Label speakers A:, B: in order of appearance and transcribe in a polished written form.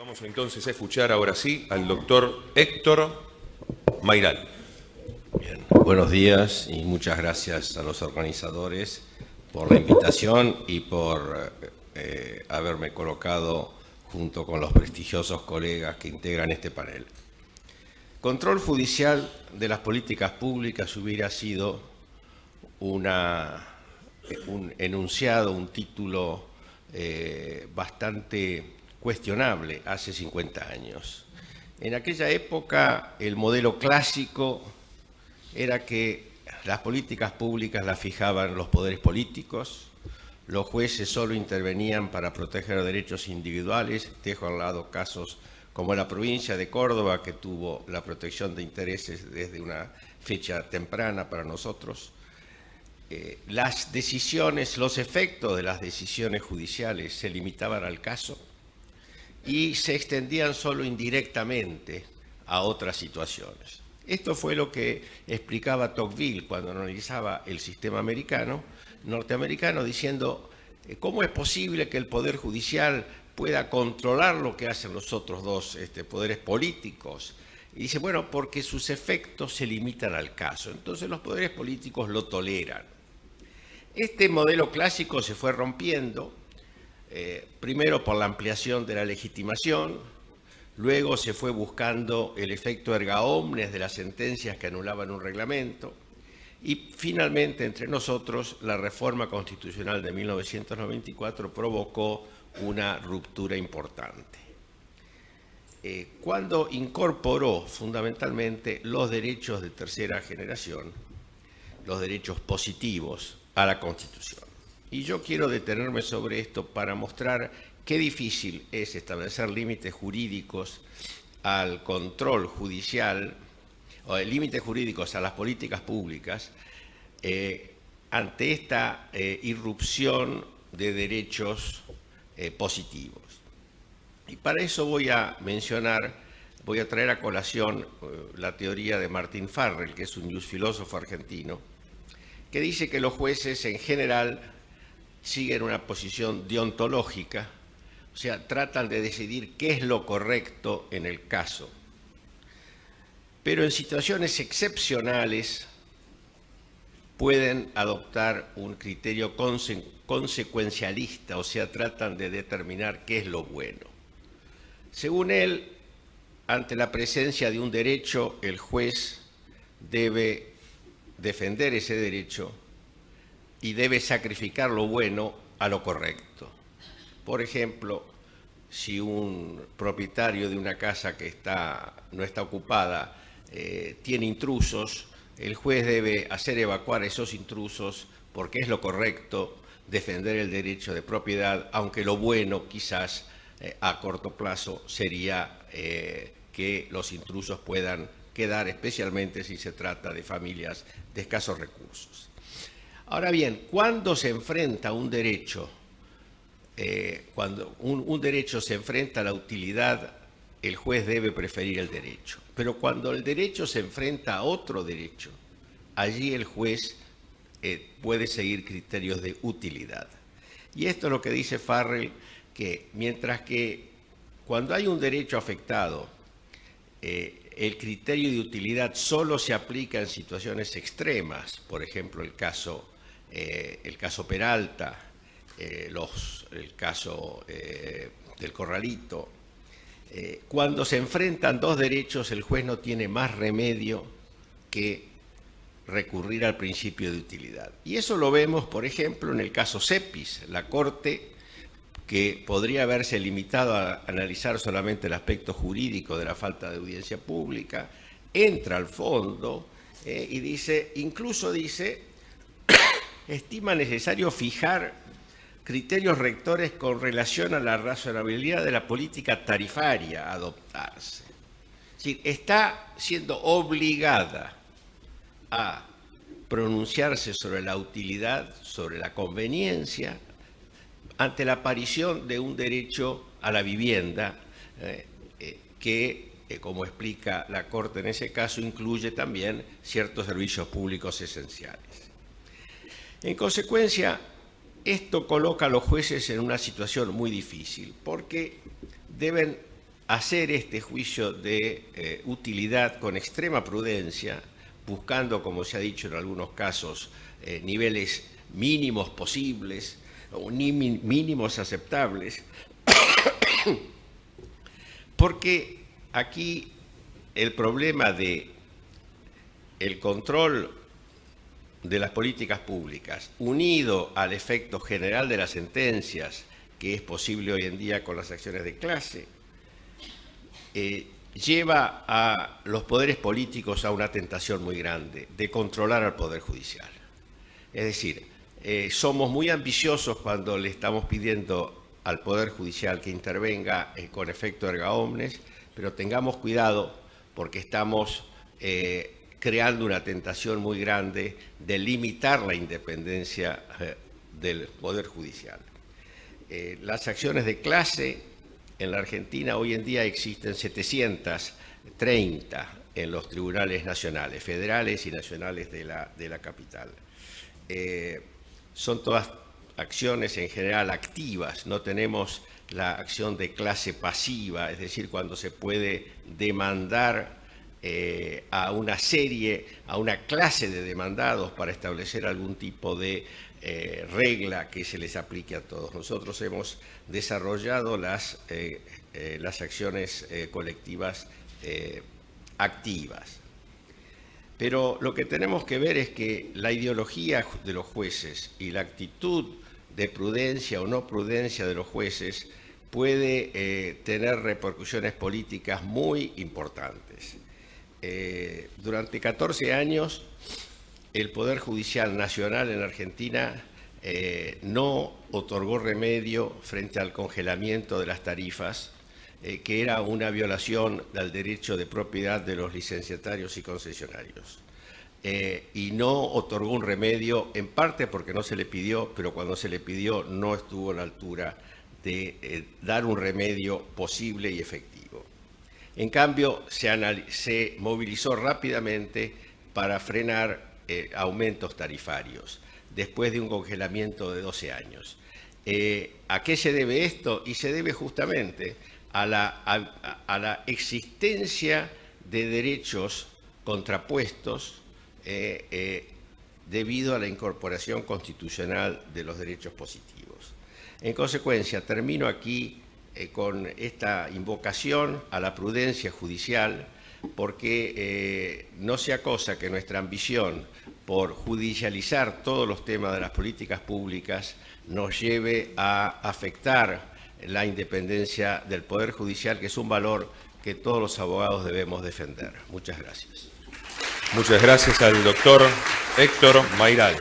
A: Vamos entonces a escuchar ahora sí al doctor Héctor Mayral.
B: Bien, buenos días y muchas gracias a los organizadores por la invitación y por haberme colocado junto con los prestigiosos colegas que integran este panel. Control judicial de las políticas públicas hubiera sido un enunciado, un título bastante cuestionable hace 50 años. En aquella época el modelo clásico era que las políticas públicas las fijaban los poderes políticos, los jueces solo intervenían para proteger derechos individuales. Dejo al lado casos como la provincia de Córdoba, que tuvo la protección de intereses desde una fecha temprana para nosotros. Las decisiones, los efectos de las decisiones judiciales se limitaban al caso y se extendían solo indirectamente a otras situaciones. Esto fue lo que explicaba Tocqueville cuando analizaba el sistema norteamericano, diciendo cómo es posible que el Poder Judicial pueda controlar lo que hacen los otros dos poderes políticos. Y dice, bueno, porque sus efectos se limitan al caso. Entonces los poderes políticos lo toleran. Este modelo clásico se fue rompiendo, primero por la ampliación de la legitimación, luego se fue buscando el efecto erga omnes de las sentencias que anulaban un reglamento y finalmente entre nosotros la reforma constitucional de 1994 provocó una ruptura importante. Cuando incorporó fundamentalmente los derechos de tercera generación, los derechos positivos a la Constitución. Y yo quiero detenerme sobre esto para mostrar qué difícil es establecer límites jurídicos al control judicial, o límites jurídicos a las políticas públicas, ante esta irrupción de derechos positivos. Y para eso voy a traer a colación la teoría de Martín Farrell, que es un filósofo argentino, que dice que los jueces en general siguen una posición deontológica, o sea, tratan de decidir qué es lo correcto en el caso. Pero en situaciones excepcionales pueden adoptar un criterio consecuencialista, o sea, tratan de determinar qué es lo bueno. Según él, ante la presencia de un derecho, el juez debe defender ese derecho y debe sacrificar lo bueno a lo correcto. Por ejemplo, si un propietario de una casa que no está ocupada tiene intrusos, el juez debe hacer evacuar esos intrusos porque es lo correcto defender el derecho de propiedad, aunque lo bueno quizás a corto plazo sería que los intrusos puedan quedar, especialmente si se trata de familias de escasos recursos. Ahora bien, cuando se enfrenta un derecho, cuando un derecho se enfrenta a la utilidad, el juez debe preferir el derecho. Pero cuando el derecho se enfrenta a otro derecho, allí el juez puede seguir criterios de utilidad. Y esto es lo que dice Farrell, que mientras que cuando hay un derecho afectado, el criterio de utilidad solo se aplica en situaciones extremas, por ejemplo el caso Peralta, el caso del Corralito. Cuando se enfrentan dos derechos, el juez no tiene más remedio que recurrir al principio de utilidad. Y eso lo vemos, por ejemplo, en el caso Cepis. La Corte, que podría haberse limitado a analizar solamente el aspecto jurídico de la falta de audiencia pública, entra al fondo y incluso dice, estima necesario fijar criterios rectores con relación a la razonabilidad de la política tarifaria a adoptarse. Es decir, está siendo obligada a pronunciarse sobre la utilidad, sobre la conveniencia, ante la aparición de un derecho a la vivienda que, como explica la Corte en ese caso, incluye también ciertos servicios públicos esenciales. En consecuencia, esto coloca a los jueces en una situación muy difícil, porque deben hacer este juicio de utilidad con extrema prudencia, buscando, como se ha dicho en algunos casos, niveles mínimos posibles, o mínimos aceptables, porque aquí el problema de el control de las políticas públicas, unido al efecto general de las sentencias, que es posible hoy en día con las acciones de clase, lleva a los poderes políticos a una tentación muy grande de controlar al Poder Judicial. Es decir, somos muy ambiciosos cuando le estamos pidiendo al Poder Judicial que intervenga con efecto erga omnes, pero tengamos cuidado porque estamos creando una tentación muy grande de limitar la independencia del Poder Judicial. Las acciones de clase en la Argentina hoy en día existen 730 en los tribunales nacionales, federales y nacionales de la capital. Son todas acciones en general activas, no tenemos la acción de clase pasiva, es decir, cuando se puede demandar a una clase de demandados para establecer algún tipo de regla que se les aplique a todos. Nosotros hemos desarrollado las acciones colectivas activas. Pero lo que tenemos que ver es que la ideología de los jueces y la actitud de prudencia o no prudencia de los jueces puede tener repercusiones políticas muy importantes. Durante 14 años, el Poder Judicial Nacional en Argentina no otorgó remedio frente al congelamiento de las tarifas, que era una violación del derecho de propiedad de los licenciatarios y concesionarios. Y no otorgó un remedio, en parte porque no se le pidió, pero cuando se le pidió no estuvo a la altura de dar un remedio posible y efectivo. En cambio, se movilizó rápidamente para frenar aumentos tarifarios, después de un congelamiento de 12 años. ¿A qué se debe esto? Y se debe justamente a la existencia de derechos contrapuestos debido a la incorporación constitucional de los derechos positivos. En consecuencia, termino aquí con esta invocación a la prudencia judicial, porque no sea cosa que nuestra ambición por judicializar todos los temas de las políticas públicas nos lleve a afectar la independencia del Poder Judicial, que es un valor que todos los abogados debemos defender. Muchas gracias.
A: Muchas gracias al doctor Héctor Mayral.